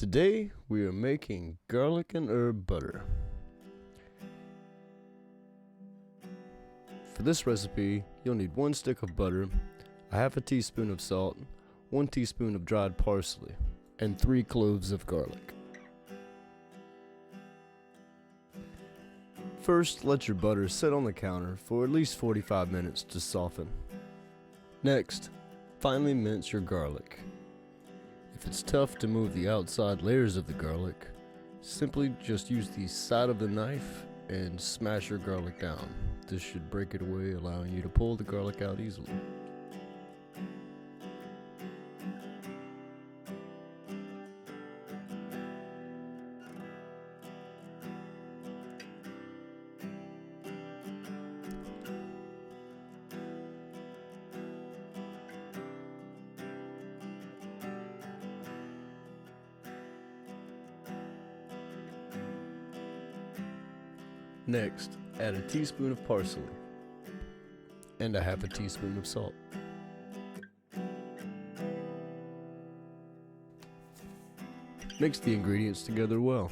Today we are making garlic and herb butter. For this recipe, you'll need 1 stick of butter, a half a teaspoon of salt, 1 teaspoon of dried parsley, and 3 cloves of garlic. First, let your butter sit on the counter for at least 45 minutes to soften. Next, finely mince your garlic. If it's tough to move the outside layers of the garlic, simply just use the side of the knife and smash your garlic down. This should break it away, allowing you to pull the garlic out easily. Next, add a teaspoon of parsley and a half a teaspoon of salt. Mix the ingredients together well.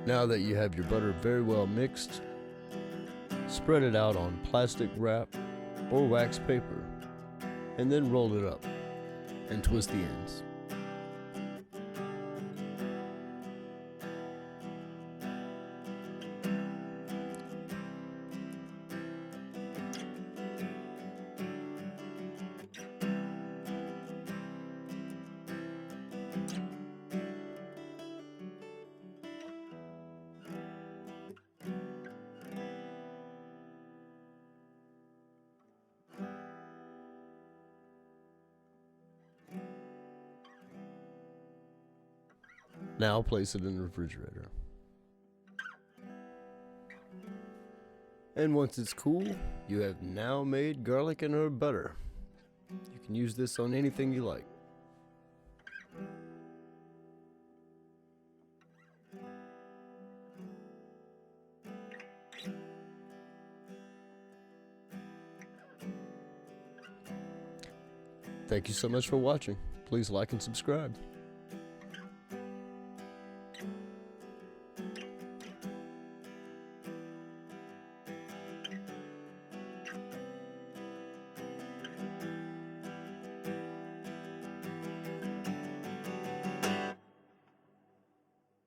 Now that you have your butter very well mixed, spread it out on plastic wrap or wax paper, and then roll it up and twist the ends. Now place it in the refrigerator. And once it's cool, you have now made garlic and herb butter. You can use this on anything you like. Thank you so much for watching. Please like and subscribe.